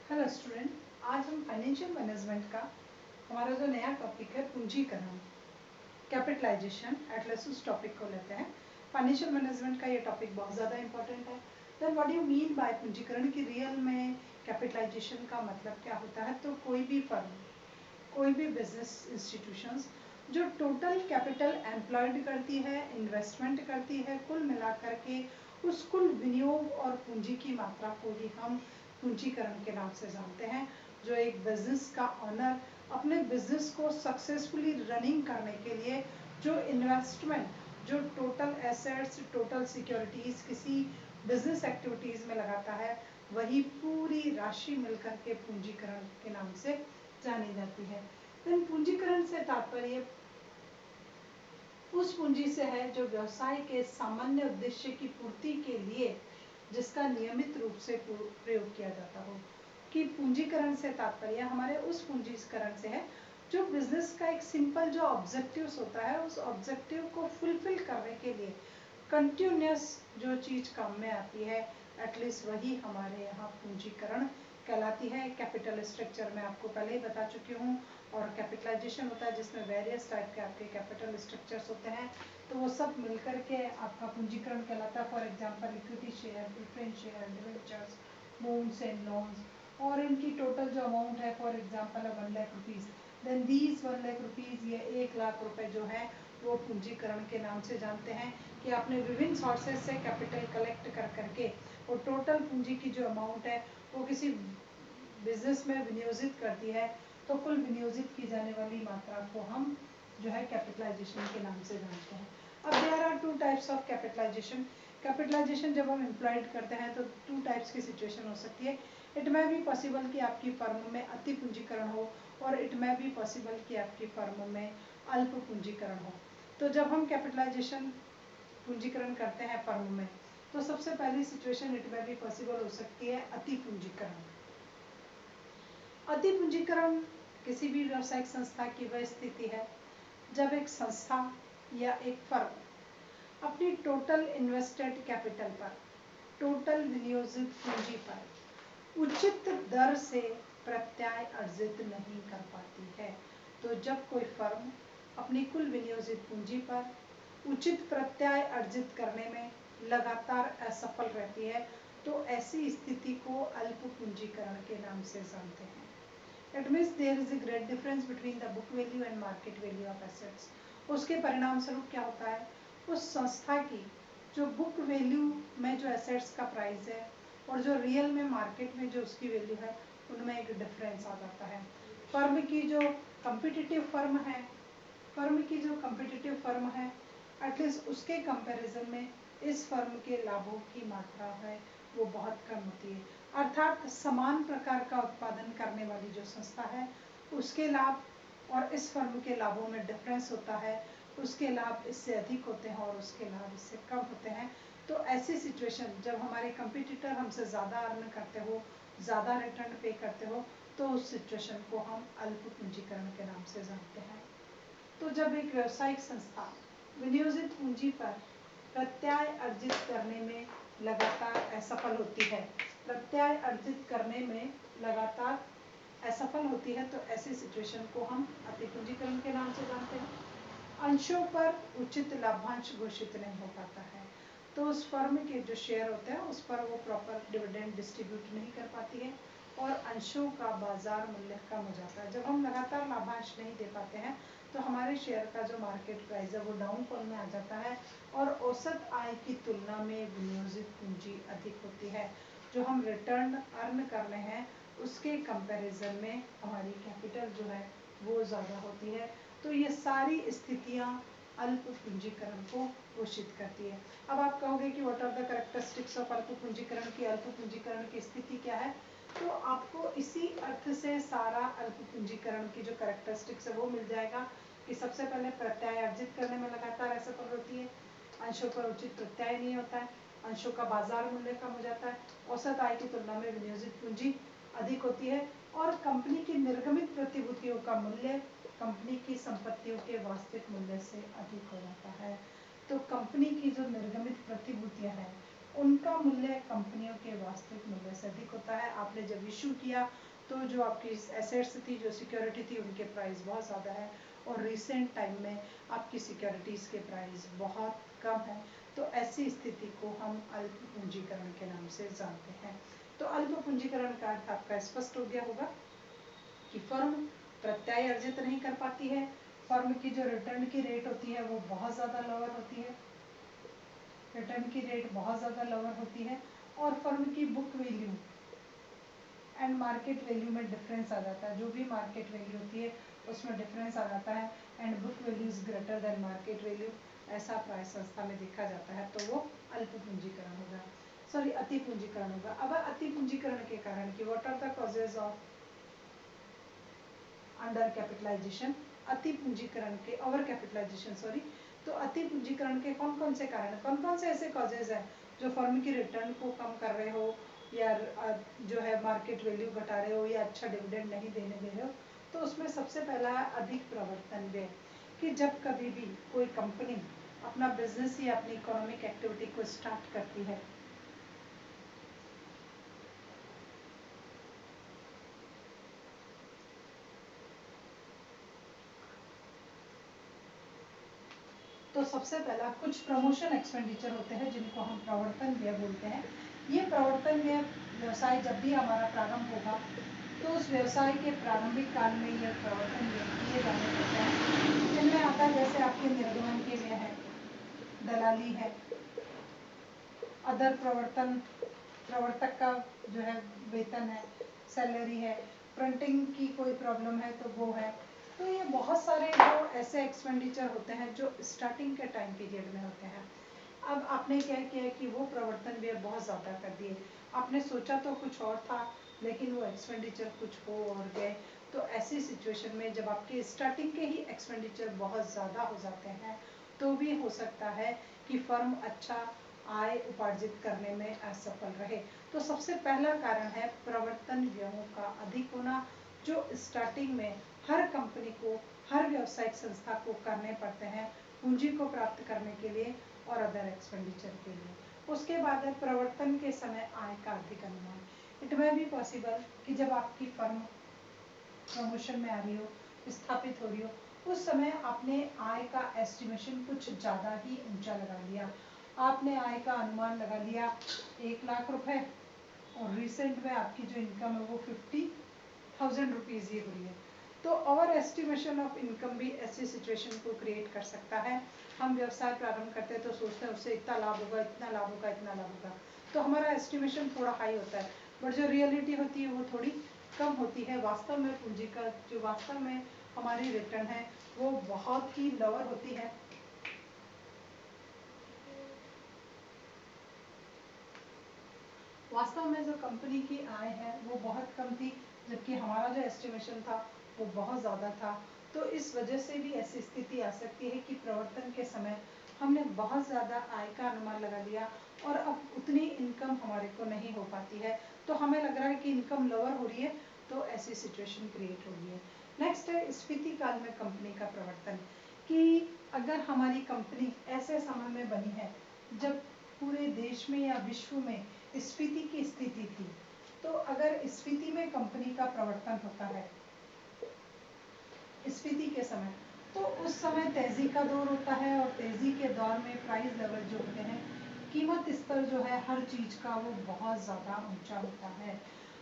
Hello student, आज हम financial management का हमारा जो नया टॉपिक है पूंजीकरण, कैपिटलाइजेशन, एटलस उस टॉपिक को लेते हैं। फाइनेंशियल मैनेजमेंट का ये टॉपिक बहुत ज़्यादा इंपॉर्टेंट है। Then what do you mean by पूंजीकरण की रियल में कैपिटलाइजेशन का मतलब क्या होता है? तो कोई भी फर्म, कोई भी बिजनेस इंस्टीट्यूशंस जो टोटल कैपिटल एम्प्लॉयड करती है, इन्वेस्टमेंट करती है, कुल मिलाकर के उस कुल विनियोग और पूंजी की मात्रा को ही हम पूंजीकरण के नाम से जानते हैं। जो एक बिजनेस का ऑनर अपने बिजनेस को सक्सेसफुली रनिंग करने के लिए जो इन्वेस्टमेंट, जो टोटल एसेट्स, टोटल सिक्योरिटीज किसी बिजनेस एक्टिविटीज में लगाता है, वही पूरी राशि मिलकर के पूंजीकरण के नाम से जानी जाती है। लेकिन पूंजीकरण से तात्पर्य उस पूंजी से है जो व्यवसाय के सामान्य उद्देश्य की पूर्ति के लिए जिसका नियमित रूप से प्रयोग किया जाता हो। कि पूंजीकरण से तात्पर्य हमारे उस पूंजीकरण से है जो बिजनेस का एक सिंपल जो ऑब्जेक्टिव्स होता है, उस ऑब्जेक्टिव को फुलफिल करने के लिए कंटिन्यूस जो चीज काम में आती है, एटलीस्ट वही हमारे यहाँ पूंजीकरण कहलाती है। कैपिटल स्ट्रक्चर में आपको पहले ही बता चुकी हूँ। और कैपिटलाइजेशन होता है जिसमें वेरियस टाइप के आपके कैपिटल स्ट्रक्चर्स होते हैं, तो वो सब मिलकर के आपका पूंजीकरण कहलाता है। For example equity share, preference share, debentures, bonds and loans, और इनकी टोटल जो अमाउंट है for example 1 lakh rupees, then these 1 lakh rupees, ये 1 लाख रुपए जो है वो पूंजीकरण के नाम से जानते हैं। कि आपने विभिन्न सोर्सेज से कैपिटल कलेक्ट कर करके और टोटल पूंजी की जो अमाउंट है वो किसी बिजनेस में विनियोजित करती है, तो कुल विनियोजित की जाने वाली मात्रा को हम जो है कैपिटलाइजेशन के नाम से जानते हैं। अब there are two types of capitalization. Capitalization जब हम एम्प्लॉयड करते हैं तो टू टाइप्स की सिचुएशन हो सकती है। इट मे बी पॉसिबल कि आपकी फर्म में अति पूंजीकरण हो, और इट मे बी पॉसिबल कि आपकी फर्म में अल्प पूंजीकरण हो। तो जब हम कैपिटलाइजेशन पूंजीकरण करते हैं फर्म में, तो सबसे पहली situation it may be possible हो सकती है अति पूंजीकरण। अति पूंजीकरण किसी भी व्यावसायिक संस्था की वह स्थिति है जब एक संस्था या एक फर्म अपनी टोटल इन्वेस्टेड कैपिटल पर, टोटल विनियोजित पूंजी पर उचित दर से प्रत्यय अर्जित नहीं कर पाती है। तो जब कोई फर्म अपनी कुल विनियोजित पूंजी पर उचित प्रत्यय अर्जित करने में लगातार असफल रहती है, तो ऐसी स्थिति को अल्प पूंजीकरण के नाम से जानते हैं। It means there is a great difference between the book value and market value of assets. उसके परिणाम स्वरूप क्या होता है, उस संस्था की जो बुक वैल्यू में जो एसेट्स का प्राइस है और जो रियल में मार्केट में जो उसकी वैल्यू है, उनमें एक डिफरेंस आ जाता है। फर्म की जो कम्पिटिटिव फर्म है, फर्म की जो कम्पिटिटिव फर्म है, एटलीस्ट उसके कंपैरिजन में इस फर्म के लाभों की मात्रा है वो बहुत कम होती है। अर्थात समान प्रकार का उत्पादन करने वाली जो संस्था है उसके लाभ और इस फर्म के लाभों में डिफरेंस होता है। उसके लाभ इससे अधिक होते हैं और उसके लाभ इससे कम होते हैं। तो ऐसी सिचुएशन जब हमारे कंपटीटर हमसे ज़्यादा अर्न करते हो, ज़्यादा रिटर्न पे करते हो, तो उस सिचुएशन को हम अल्प पूंजीकरण के नाम से जानते हैं। तो जब एक व्यावसायिक संस्था विनियोजित पूंजी पर प्रत्यय अर्जित करने में लगातार असफल होती है, प्रत्यय अर्जित करने में लगातार असफल होती है, तो ऐसी सिचुएशन को हम अति पूंजीकरण के नाम से जानते हैं। अंशों पर उचित लाभांश घोषित नहीं हो पाता है, तो उस फर्म के जो शेयर होते हैं उस पर वो प्रॉपर डिविडेंड डिस्ट्रीब्यूट नहीं कर पाती है और अंशों का बाजार मूल्य कम हो जाता है। जब हम लगातार लाभांश नहीं दे पाते हैं तो हमारे शेयर का जो मार्केट प्राइस है वो डाउनफॉल में आ जाता है और औसत आय की तुलना में विनियोजित पूंजी अधिक होती है। जो हम रिटर्न अर्न कर रहे हैं उसके कंपैरिजन में हमारी कैपिटल जो है वो ज़्यादा होती है। तो ये सारी स्थितियाँ अल्प पूंजीकरण को घोषित करती है। अब आप कहोगे कि what are the characteristics of अल्प पूंजीकरण की, अल्प पूंजीकरण की स्थिति क्या है? तो आपको इसी अर्थ से सारा अल्प पूंजीकरण की जो कैरेक्टरिस्टिक्स है वो मिल जाएगा कि सबसे पहले प्रत्यय अर्जित करने में लगातार असफल होती है, अंशों पर उचित प्रत्यय नहीं होता है, अंशों का बाजार मूल्य कम हो जाता है, औसत आय की तुलना में विनियोजित पूंजी अधिक होती है और कंपनी की निर्गमित प्रतिभूतियों का मूल्य कंपनी की संपत्तियों के वास्तविक मूल्य से अधिक हो जाता है। तो कंपनी की जो निर्गमित प्रतिभूतियां हैं उनका मूल्य कंपनियों के वास्तविक मूल्य से अधिक होता है। आपने जब इशू किया तो जो आपकी एसेट्स थी, जो सिक्योरिटी थी, उनके प्राइस बहुत ज़्यादा है और रिसेंट टाइम में आपकी सिक्योरिटीज़ के प्राइस बहुत कम है, तो ऐसी स्थिति को हम अल्प पूंजीकरण के नाम से जानते हैं। तो अल्प पूंजीकरण का अर्थ आपका स्पष्ट हो गया होगा कि फर्म प्रत्यय अर्जित नहीं कर पाती है, फर्म की जो रिटर्न की रेट होती है वो बहुत ज़्यादा लोअर होती है, रिटर्न की रेट बहुत ज़्यादा लोअर होती है, और फर्म की book value and market value में डिफरेंस आ जाता है। जो भी मार्केट वैल्यू होती है उसमें डिफरेंस आ जाता है, and book value is greater than market value, ऐसा प्राइस संस्था में देखा जाता है, तो वो अल्प पूंजीकरण होगा, सॉरी अति पूंजीकरण होगा। अब अति पूंजीकरण के कारण की what are the causes of under capitalization, अति पूंजीकरण के, ओवर कैपिटलाइजेशन सॉरी, तो अति पूंजीकरण के कौन कौन से कारण, कौन कौन से ऐसे कॉजेज हैं जो फर्म की रिटर्न को कम कर रहे हो, या जो है मार्केट वैल्यू घटा रहे हो, या अच्छा डिविडेंड नहीं देने दे रहे हो। तो उसमें सबसे पहला है अधिक प्रवर्तन व्यय, कि जब कभी भी कोई कंपनी अपना बिजनेस या अपनी इकोनॉमिक एक्टिविटी को स्टार्ट करती है, तो सबसे पहला कुछ प्रमोशन एक्सपेंडिचर होते हैं जिनको हम प्रवर्तन व्यय बोलते हैं। ये प्रवर्तन व्यय व्यवसाय जब भी हमारा प्रारंभ होगा तो उस व्यवसाय के प्रारंभिक काल में ये प्रवर्तन व्यय किए जाने पड़ते हैं। इनमें आता है जैसे आपके निर्गमन के व्यय है, दलाली है, अदर प्रवर्तक का जो है वेतन है, सैलरी है, प्रिंटिंग की कोई प्रॉब्लम है तो वो है। तो ये बहुत सारे जो ऐसे एक्सपेंडिचर होते हैं जो स्टार्टिंग के टाइम पीरियड में होते हैं। अब आपने क्या किया कि वो प्रवर्तन व्यय बहुत ज़्यादा कर दिए, आपने सोचा तो कुछ और था लेकिन वो एक्सपेंडिचर कुछ हो और गए। तो ऐसी सिचुएशन में जब आपके स्टार्टिंग के ही एक्सपेंडिचर बहुत ज़्यादा हो जाते हैं तो भी हो सकता है कि फर्म अच्छा आय उपार्जित करने में असफल रहे। तो सबसे पहला कारण है प्रवर्तन व्ययों का अधिक होना, जो स्टार्टिंग में हर कंपनी को, हर व्यावसायिक संस्था को करने पड़ते हैं पूंजी को प्राप्त करने के लिए और अदर एक्सपेंडिचर के लिए। उसके बाद है प्रवर्तन के समय आय का अधिक अनुमान। इट मे बी पॉसिबल कि जब आपकी फर्म प्रमोशन में आ रही हो, स्थापित हो रही हो, उस समय आपने आय का एस्टिमेशन कुछ ज़्यादा ही ऊंचा लगा लिया। आपने आय का अनुमान लगा लिया 1 लाख रुपए, और रिसेंट में आपकी जो इनकम है वो 50,000 रुपीज़ ही हुई है। तो ओवर एस्टिमेशन ऑफ इनकम भी ऐसी सिचुएशन को क्रिएट कर सकता है। हम व्यवसाय प्रारंभ करते हैं तो सोचते हैं उससे इतना लाभ होगा, इतना लाभ होगा, इतना लाभ होगा, तो हमारा एस्टिमेशन थोड़ा हाई होता है, बट जो रियलिटी होती है वो थोड़ी कम होती है। वास्तव में पूंजी का जो वास्तव में हमारी रिटर्न है वो बहुत ही लोअर होती है। वास्तव में जो कंपनी की आय है वो बहुत कम थी, जबकि हमारा जो एस्टिमेशन था वो बहुत ज़्यादा था। तो इस वजह से भी ऐसी स्थिति आ सकती है कि प्रवर्तन के समय हमने बहुत ज़्यादा आय का अनुमान लगा लिया और अब उतनी इनकम हमारे को नहीं हो पाती है, तो हमें लग रहा है कि इनकम लोअर हो रही है, तो ऐसी सिचुएशन क्रिएट हो रही है। नेक्स्ट है स्फीति काल में कंपनी का प्रवर्तन, कि अगर हमारी कंपनी ऐसे समय में बनी है जब पूरे देश में या विश्व में स्फीति की स्थिति थी, तो अगर स्फीति में कंपनी का प्रवर्तन होता है स्फीति के समय, तो उस समय तेजी का दौर होता है, और तेजी के दौर में प्राइस लेवल जो होते हैं, कीमत स्तर जो है हर चीज का वो बहुत ज़्यादा ऊंचा होता है।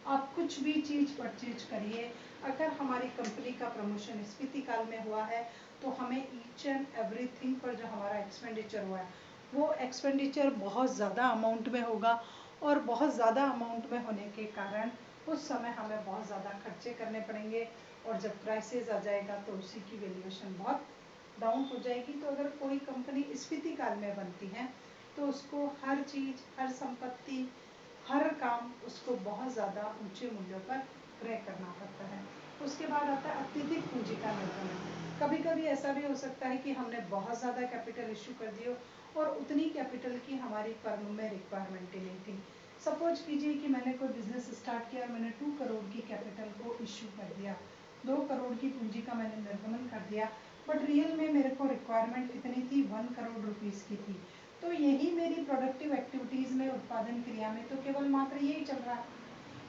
आप कुछ भी चीज परचेज करिए, अगर हमारी कंपनी का प्रमोशन स्फीति काल में हुआ है तो हमें ईच एंड एवरीथिंग पर जो हमारा एक्सपेंडिचर हुआ है वो एक्सपेंडिचर बहुत ज़्यादा अमाउंट में होगा, और बहुत ज़्यादा अमाउंट में होने के कारण उस समय हमें बहुत ज़्यादा खर्चे करने पड़ेंगे, और जब क्राइसिस आ जाएगा तो उसी की वैल्यूएशन बहुत डाउन हो जाएगी। तो अगर कोई कंपनी स्फीति काल में बनती है तो उसको हर चीज़, हर संपत्ति, हर काम उसको बहुत ज़्यादा ऊंचे मूल्यों पर क्रय करना पड़ता है। उसके बाद आता है अत्यधिक पूंजी का निर्गमन। कभी कभी ऐसा भी हो सकता है कि हमने बहुत ज़्यादा कैपिटल इशू कर दियो और उतनी कैपिटल की हमारी फर्म में रिक्वायरमेंट ही नहीं थी। सपोज कीजिए कि मैंने कोई बिजनेस स्टार्ट किया और मैंने 2 करोड़ की कैपिटल को इशू कर दिया, 2 करोड़ की पूंजी का मैंने निर्गमन कर दिया, बट रियल में मेरे को रिक्वायरमेंट कितनी थी, 1 करोड़ रुपीज़ की थी। तो यही मेरी प्रोडक्टिव एक्टिविटीज़ में, उत्पादन क्रिया में तो केवल मात्र यही चल रहा है,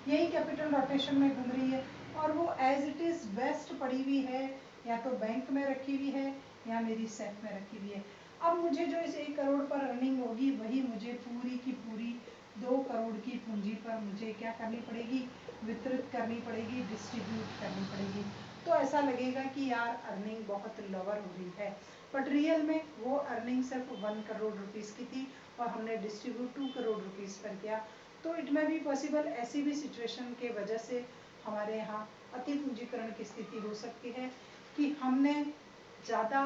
यही कैपिटल रोटेशन में घूम रही है, और वो एज इट इज़ वेस्ट पड़ी हुई है, या तो बैंक में रखी हुई है या मेरी सेफ में रखी हुई है। अब मुझे जो इस 1 करोड़ पर अर्निंग होगी वही मुझे पूरी की पूरी 2 करोड़ की पूंजी पर मुझे क्या करनी पड़ेगी, वितरित करनी पड़ेगी, डिस्ट्रीब्यूट करनी पड़ेगी। तो ऐसा लगेगा कि यार अर्निंग बहुत लोअर हो रही है, बट रियल में वो अर्निंग सिर्फ 1 करोड़ रुपीज़ की थी और हमने डिस्ट्रीब्यूट 2 करोड़ रुपीज़ पर किया। तो इट में भी पॉसिबल ऐसी भी सिचुएशन के वजह से हमारे यहाँ अति पूंजीकरण की स्थिति हो सकती है कि हमने ज़्यादा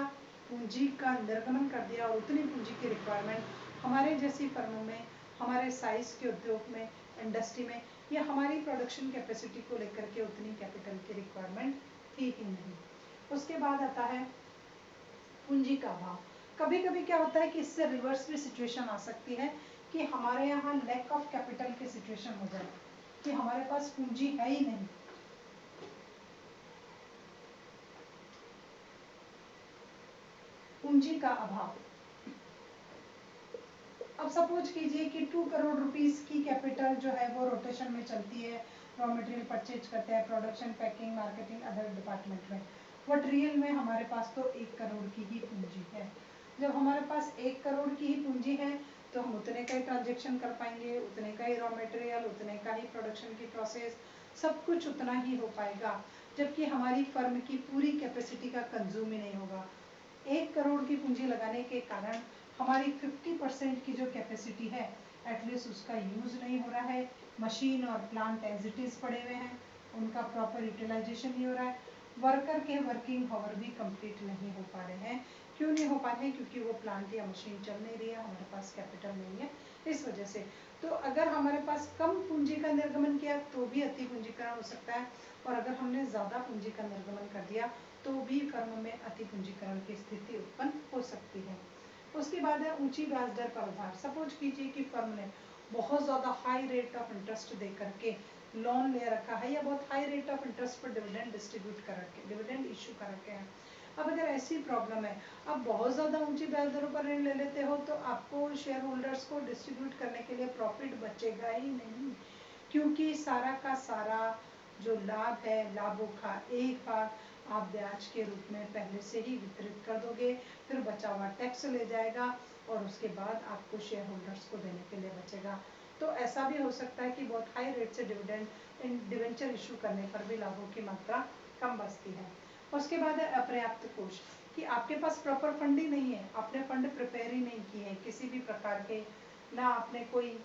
पूंजी का निर्गमन कर दिया और उतनी पूंजी की रिक्वायरमेंट हमारे जैसी फर्मों में, हमारे साइज के उद्योग में, इंडस्ट्री में, या हमारी प्रोडक्शन कैपेसिटी को लेकर के उतनी कैपिटल की रिक्वायरमेंट थी ही नहीं। उसके बाद आता है पूंजी का अभाव। कभी कभी क्या होता है कि इससे रिवर्स भी सिचुएशन आ सकती है कि हमारे यहाँ लैक ऑफ कैपिटल की सिचुएशन हो जाए कि हमारे पास पूंजी है ही नहीं। पूंजी का अभाव। अब सपोज कीजिए कि 2 करोड़ रुपीस की कैपिटल जो है वो रोटेशन में चलती है, रॉ मटेरियल परचेज करते हैं, production, packing, marketing, other department में, बट रियल में हमारे पास तो 1 करोड़ की ही पूंजी है। जब हमारे पास 1 करोड़ की ही पूंजी है तो हम उतने का ही ट्रांजेक्शन कर पाएंगे, उतने का ही रॉ मटेरियल, उतने का ही प्रोडक्शन की प्रोसेस, सब कुछ उतना ही हो पाएगा, जबकि हमारी फर्म की पूरी कैपेसिटी का कंज्यूम ही नहीं होगा। 1 करोड़ की पूंजी लगाने के कारण हमारी 50% की जो कैपेसिटी है एटलीस्ट उसका यूज़ नहीं हो रहा है, मशीन और प्लांट एज इट इज़ पड़े हुए हैं, उनका प्रॉपर यूटिलाइजेशन नहीं हो रहा है, वर्कर के वर्किंग आवर भी कंप्लीट नहीं हो पा रहे हैं। क्यों नहीं हो पा रहे हैं? क्योंकि वो प्लांट या मशीन चल नहीं रही है, हमारे पास कैपिटल नहीं है, इस वजह से। तो अगर हमारे पास कम पूंजी का निर्गमन किया तो भी अति पूंजीकरण हो सकता है, और अगर हमने ज़्यादा पूंजी का निर्गमन कर दिया तो भी फर्म में अति पूंजीकरण की स्थिति उत्पन्न हो सकती है। उसके बाद है ऊंची ब्याज दर पर उधार। सपोज कीजिए कि फर्म ने बहुत ज़्यादा हाई रेट ऑफ इंटरेस्ट दे करके लोन ले रखा है, या बहुत हाई रेट ऑफ इंटरेस्ट पर डिविडेंड डिस्ट्रीब्यूट कर रखे, डिविडेंड इशू कर रखे हैं। अब अगर ऐसी प्रॉब्लम है, आप बहुत ज़्यादा ऊंची ब्याज दरों पर ऋण ले लेते हो तो आपको शेयर होल्डर्स को डिस्ट्रीब्यूट करने के लिए प्रॉफिट बचेगा ही नहीं, क्योंकि सारा का सारा जो लाभ है, लाभों का एक भाग आप ब्याज के रूप में पहले से ही वितरित कर दोगे, फिर बचा हुआ टैक्स ले जाएगा और उसके बाद आपको शेयर होल्डर्स को देने के लिए बचेगा। तो ऐसा भी हो सकता है कि बहुत हाई रेट से डिविडेंड डिवेंचर इशू करने पर भी लाभों की मात्रा कम बचती है। उसके बाद है अपर्याप्त कोष, कि आपके पास प्रॉपर फंड ही नहीं है, आपने फंड प्रिपेयर ही नहीं किए हैं किसी भी प्रकार के, ना आपने कोई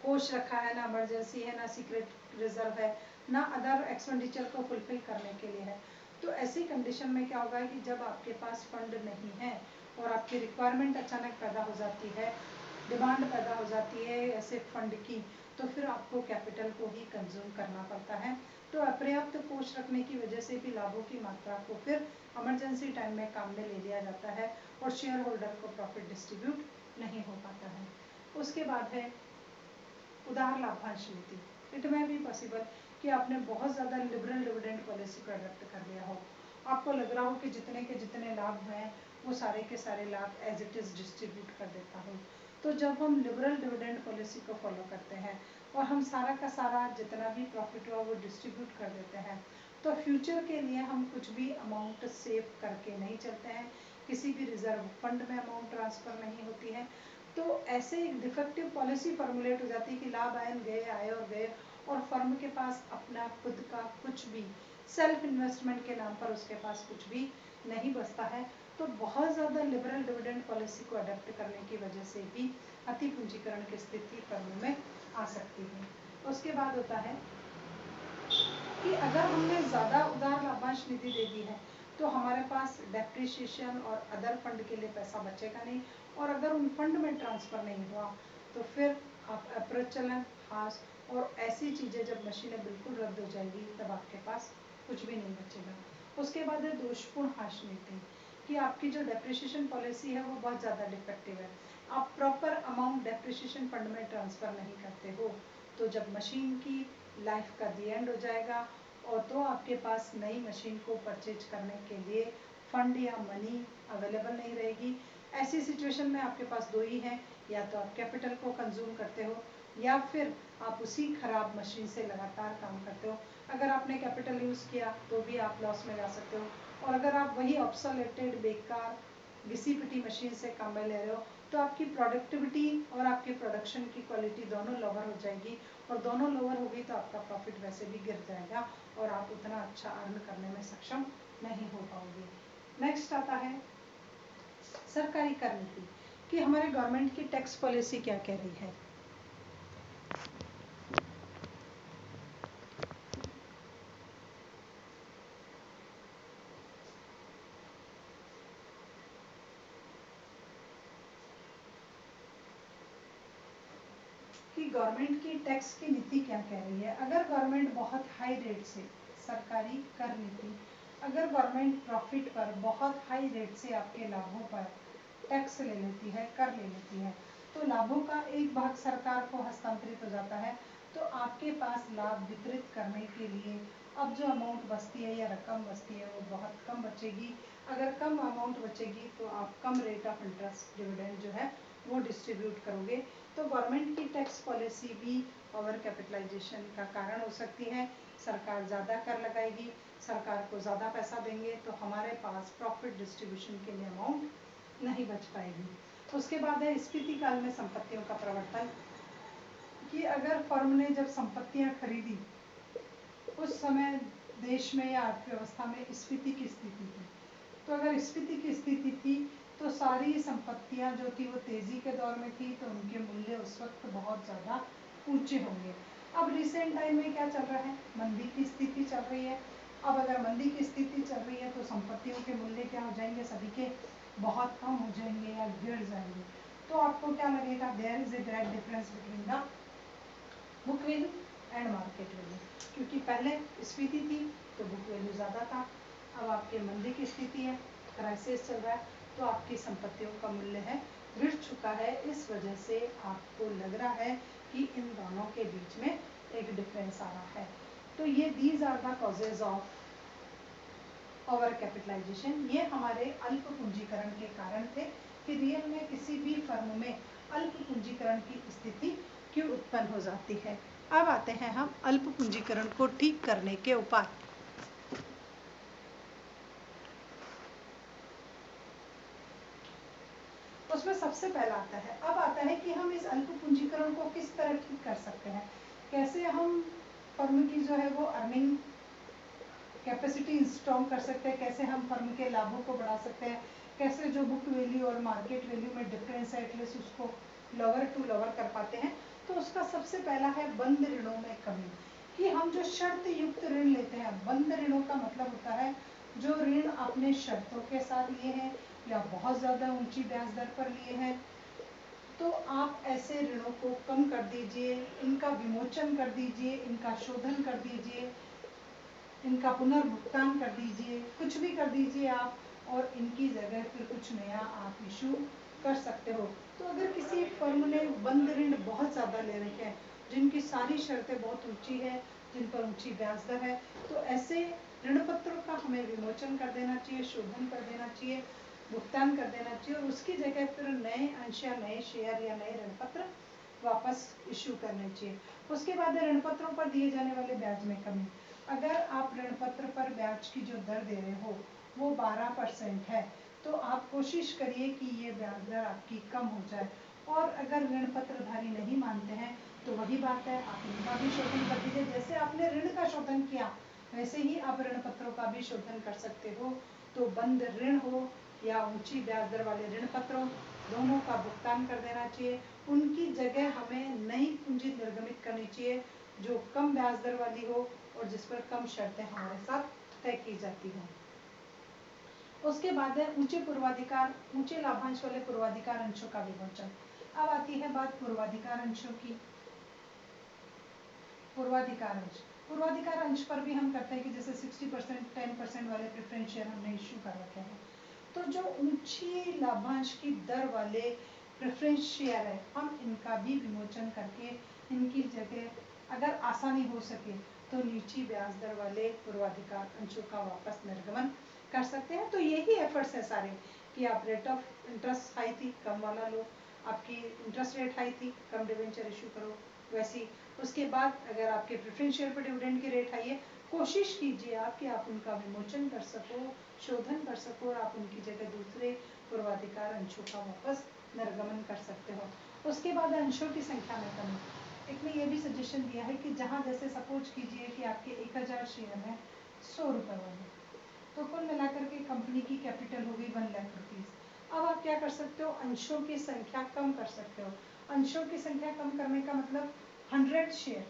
कोष रखा है, ना इमरजेंसी है, ना सीक्रेट रिजर्व है, ना अदर एक्सपेंडिचर को फुलफिल करने के लिए है। तो ऐसी कंडीशन में क्या होगा कि जब आपके पास फंड नहीं है और आपकी रिक्वायरमेंट अचानक पैदा हो जाती है, डिमांड पैदा हो जाती है ऐसे फंड की, तो फिर आपको कैपिटल को ही कंज्यूम करना पड़ता है। तो अपर्याप्त कोष रखने की वजह से भी लाभों की मात्रा को फिर इमरजेंसी टाइम में काम में ले लिया जाता है और शेयर होल्डर को प्रॉफिट डिस्ट्रीब्यूट नहीं हो पाता है। उसके बाद है उदार लाभांश नीति। इट में भी पॉसिबल कि आपने बहुत ज़्यादा लिबरल डिविडेंड पॉलिसी को अडॉप्ट कर लिया हो, आपको लग रहा हो कि जितने के जितने लाभ हैं वो सारे के सारे लाभ एज इट इज़ डिस्ट्रीब्यूट कर देता हो। तो जब हम लिबरल डिविडेंड पॉलिसी को फॉलो करते हैं और हम सारा का सारा जितना भी प्रॉफिट हुआ वो डिस्ट्रीब्यूट कर देते हैं, तो फ्यूचर के लिए हम कुछ भी अमाउंट सेव करके नहीं चलते हैं, किसी भी रिजर्व फंड में अमाउंट ट्रांसफ़र नहीं होती है। तो ऐसे एक डिफेक्टिव पॉलिसी फॉर्मुलेट हो जाती है कि लाभ आयन गए, आए और गए, और फर्म के पास अपना खुद का कुछ भी सेल्फ इन्वेस्टमेंट के नाम पर उसके पास कुछ भी नहीं बचता है। तो बहुत ज़्यादा लिबरल डिविडेंड पॉलिसी को अडॉप्ट करने की वजह से भी अति पूंजीकरण की स्थिति फर्म में आ सकती है। उसके बाद होता है कि अगर हमने ज़्यादा उदार लाभांश निधि दे दी है तो हमारे पास डेप्रिसिएशन और अदर फंड के लिए पैसा बचेगा नहीं, और अगर उन फंड में ट्रांसफ़र नहीं हुआ तो फिर आप अप्रचलन, हास और ऐसी चीज़ें, जब मशीनें बिल्कुल रद्द हो जाएगी तब आपके पास कुछ भी नहीं बचेगा। उसके बाद है दोषपूर्ण हाश नीति, कि आपकी जो डेप्रिसिएशन पॉलिसी है वो बहुत ज़्यादा डिफेक्टिव है, आप प्रॉपर अमाउंट डेप्रिसिएशन फंड में ट्रांसफ़र नहीं करते हो, तो जब मशीन की लाइफ का दी एंड हो जाएगा और तो आपके पास नई मशीन को परचेज करने के लिए फंड या मनी अवेलेबल नहीं रहेगी, ऐसी सिचुएशन में आपके पास दो ही हैं, या तो आप कैपिटल को कंज्यूम करते हो या फिर आप उसी खराब मशीन से लगातार काम करते हो। अगर आपने कैपिटल यूज़ किया तो भी आप लॉस में जा सकते हो, और अगर आप वही ऑब्सोलेटेड बेकार घिसी पिटी मशीन से काम में ले रहे हो तो आपकी प्रोडक्टिविटी और आपके प्रोडक्शन की क्वालिटी दोनों लोअर हो जाएगी, और दोनों लोअर होगी तो आपका प्रॉफिट वैसे भी गिर जाएगा और आप उतना अच्छा अर्न करने में सक्षम नहीं हो पाओगे। नेक्स्ट आता है सरकारी कर नीति, कि हमारे गवर्नमेंट की टैक्स पॉलिसी क्या कह रही है। कि गवर्नमेंट की टैक्स की नीति क्या कह रही है। अगर गवर्नमेंट बहुत हाई रेट से, सरकारी कर नीति, अगर गवर्नमेंट प्रॉफिट पर बहुत हाई रेट से आपके लाभों पर टैक्स ले लेती है, कर ले लेती है, तो लाभों का एक भाग सरकार को हस्तांतरित हो जाता है, तो आपके पास लाभ वितरित करने के लिए अब जो अमाउंट बचती है या रकम बचती है वो बहुत कम बचेगी। अगर कम अमाउंट बचेगी तो आप कम रेट ऑफ इंटरेस्ट डिविडेंड जो है वो डिस्ट्रीब्यूट करोगे। तो गवर्नमेंट की टैक्स पॉलिसी भी ओवर कैपिटलाइजेशन का कारण हो सकती है। सरकार ज़्यादा कर लगाएगी, सरकार को ज़्यादा पैसा देंगे तो हमारे पास प्रॉफिट डिस्ट्रीब्यूशन के लिए अमाउंट नहीं बच पाएगी। उसके बाद है स्फीति काल में संपत्तियों का प्रवर्तन, कि अगर फर्म ने जब संपत्तियां खरीदी उस समय देश में या अर्थव्यवस्था में स्फीति की स्थिति थी, तो अगर स्फीति की स्थिति थी तो सारी संपत्तियां जो थी वो तेजी के दौर में थी, तो उनके मूल्य उस वक्त बहुत ज़्यादा ऊंचे होंगे। अब रिसेंट टाइम में क्या चल रहा है, मंदी की स्थिति चल रही है। अब अगर मंदी की स्थिति चल रही है तो संपत्तियों के मूल्य क्या हो जाएंगे, सभी के बहुत कम हो जाएंगे या गिर जाएंगे। तो आपको क्या लगेगा, there is a great difference between the book value and market value, क्योंकि पहले स्फीति थी तो बुक वैल्यू ज़्यादा था, अब आपके मंदी की स्थिति है, क्राइसिस चल रहा है, तो आपकी संपत्तियों का मूल्य है गिर चुका है। इस वजह से आपको लग रहा है कि इन दोनों के बीच में एक डिफरेंस आ रहा है। तो ये these are the causes of over capitalization, ये हमारे अल्प पूंजीकरण के कारण थे कि रियल में किसी भी फर्म में अल्प पूंजीकरण की स्थिति क्यों उत्पन्न हो जाती है। अब आते हैं हम अल्प पूंजीकरण को ठीक करने के उपाय। उसमें सबसे पहला आता है, अब आता है कि हम इस अल्प पूंजीकरण को किस तरह ठीक कर सकते हैं, कैसे हम फर्म की जो है वो अर्निंग कैपेसिटी स्ट्रॉन्ग कर सकते हैं, कैसे हम फर्म के लाभों को बढ़ा सकते हैं, कैसे जो बुक वैल्यू और मार्केट वैल्यू में डिफरेंस है एटलीस्ट उसको लोअर टू लोअर कर पाते हैं। तो उसका सबसे पहला है बंद ऋणों में कमी, कि हम जो शर्त युक्त ऋण लेते हैं, बंद ऋणों का मतलब होता है जो ऋण आपने शर्तों के साथ लिए हैं या बहुत ज़्यादा ऊंची ब्याज दर पर लिए हैं, तो आप ऐसे ऋणों को कम कर दीजिए, इनका विमोचन कर दीजिए, इनका शोधन कर दीजिए, इनका पुनर्भुगतान कर दीजिए, कुछ भी कर दीजिए आप, और इनकी जगह फिर कुछ नया आप इशू कर सकते हो। तो अगर किसी फर्म ने बंद ऋण बहुत ज़्यादा ले रखे हैं, जिनकी सारी शर्तें बहुत ऊंची है, जिन पर ऊंची ब्याज दर है, तो ऐसे ऋण पत्रों का हमें विमोचन कर देना चाहिए, शोधन कर देना चाहिए, भुगतान कर देना चाहिए, और उसकी जगह फिर नए अंश या नए शेयर या नए ऋण पत्र वापस इशू करने चाहिए। उसके बाद ऋण पत्रों पर दिए जाने वाले ब्याज में कमी, अगर आप ऋण पत्र पर ब्याज की जो दर दे रहे हो वो 12% है, तो आप कोशिश करिए कि ये ब्याज दर आपकी कम हो जाए। और अगर ऋण पत्रधारी नहीं मानते हैं तो वही बात है, आप इनका भी शोधन कर दीजिए, जैसे आपने ऋण का शोधन किया वैसे ही आप ऋण पत्रों का भी शोधन कर सकते हो। तो बंद ऋण हो या ऊंची ब्याज दर वाले ऋण पत्रों, दोनों का भुगतान कर देना चाहिए। उनकी जगह हमें नई पूंजी निर्गमित करनी चाहिए जो कम ब्याज दर वाली हो और जिस पर कम शर्तें हमारे साथ तय की जाती हैं। उसके बाद है ऊंचे पूर्वाधिकार, ऊंचे लाभांश वाले पूर्वाधिकार अंशों का विमोचन। अब आती है बात पूर्वाधिकार अंशों की। पूर्वाधिकार अंश, पूर्वाधिकार अंश पर भी हम करते हैं कि जैसे 60%, 10% वाले प्रेफरेंस शेयर हमने इश्यू कर रखे हैं, तो जो ऊंची लाभांश की दर वाले प्रेफरेंस शेयर है हम इनका भी विमोचन करके इनकी जगह अगर आसानी हो सके तो नीची ब्याज दर वाले पूर्वाधिकार अंशों का वापस निर्गमन कर सकते हैं। तो यही एफर्ट्स है सारे कि आप रेट ऑफ इंटरेस्ट हाई थी, कम वाला लो, आपकी इंटरेस्ट रेट हाई थी, कम डिवेंचर इशू करो वैसी। उसके बाद अगर आपके प्रेफरेंस शेयर पर डिविडेंड की रेट हाई है, कोशिश कीजिए आप कि आप उनका विमोचन कर सको, शोधन कर सको और आप उनकी जगह दूसरे पूर्वाधिकार अंशों का वापस निर्गमन कर सकते हो। उसके बाद अंशों की संख्या में कमी। एक ने ये भी सजेशन दिया है कि जहाँ जैसे सपोज कीजिए कि आपके 1000 शेयर हैं 100 रुपये वाले, तो कुल मिलाकर के कंपनी की कैपिटल हो गई 1 लाख रुपीज़। अब आप क्या कर सकते हो, अंशों की संख्या कम कर सकते हो। अंशों की संख्या कम करने का मतलब 100 शेयर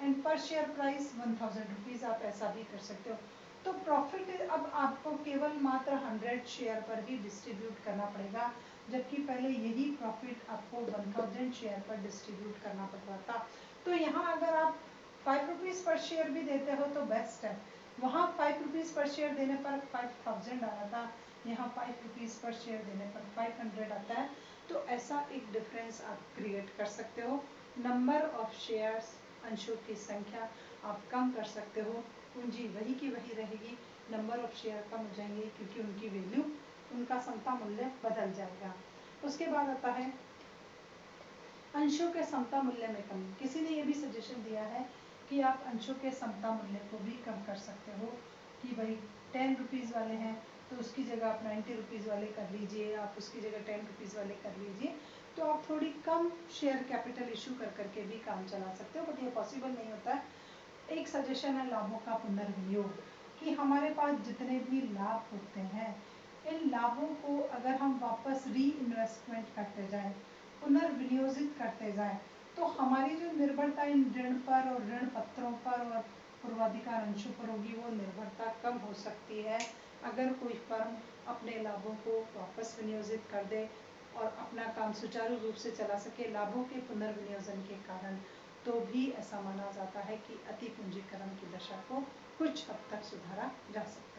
एंड पर शेयर प्राइस 1000 रुपीज़, आप ऐसा भी कर सकते हो। तो प्रॉफिट अब आपको केवल मात्र 100 शेयर पर ही डिस्ट्रीब्यूट करना पड़ेगा, जबकि पहले यही प्रॉफिट आपको 1000 शेयर पर डिस्ट्रीब्यूट करना पड़ता था। तो यहाँ अगर आप 5 रुपीज़ पर शेयर भी देते हो तो बेस्ट है। वहाँ 5 रुपीज़ पर शेयर देने पर 5000 आ रहा था, यहाँ 5 रुपीज़ पर शेयर देने पर 500 आता है। तो ऐसा एक डिफरेंस आप क्रिएट कर सकते हो। नंबर ऑफ शेयर्स, अंशों की संख्या आप कम कर सकते हो, पूंजी वही की वही रहेगी, नंबर ऑफ शेयर कम हो जाएंगे क्योंकि उनकी वैल्यू, उनका समता मूल्य बदल जाएगा। उसके बाद आता है अंशों के समता मूल्य में कमी। किसी ने ये भी सजेशन दिया है कि आप अंशों के समता मूल्य को भी कम कर सकते हो, कि भाई 10 रुपीज़ वाले हैं तो उसकी जगह आप 90 रुपीज़ वाले कर लीजिए, आप उसकी जगह 10 रुपीज़ वाले कर लीजिए। तो आप थोड़ी कम शेयर कैपिटल इशू कर करके भी काम चला सकते हो, बट ये पॉसिबल नहीं होता है। एक सजेशन है लाभों का पुनर्विनियोग, कि हमारे पास जितने भी लाभ होते हैं, इन लाभों को अगर हम वापस री इन्वेस्टमेंट करते जाएं, पुनर्विनियोजित करते जाएं, तो हमारी जो निर्भरता इन ऋण पर और ऋण पत्रों पर और पूर्वाधिकार अंशों पर होगी, वो निर्भरता कम हो सकती है अगर कोई फर्म अपने लाभों को वापस विनियोजित कर दे और अपना काम सुचारू रूप से चला सके लाभों के पुनर्विनियोजन के कारण। तो भी ऐसा माना जाता है कि अति पूंजीकरण की दशा को कुछ हद तक सुधारा जा सकता है।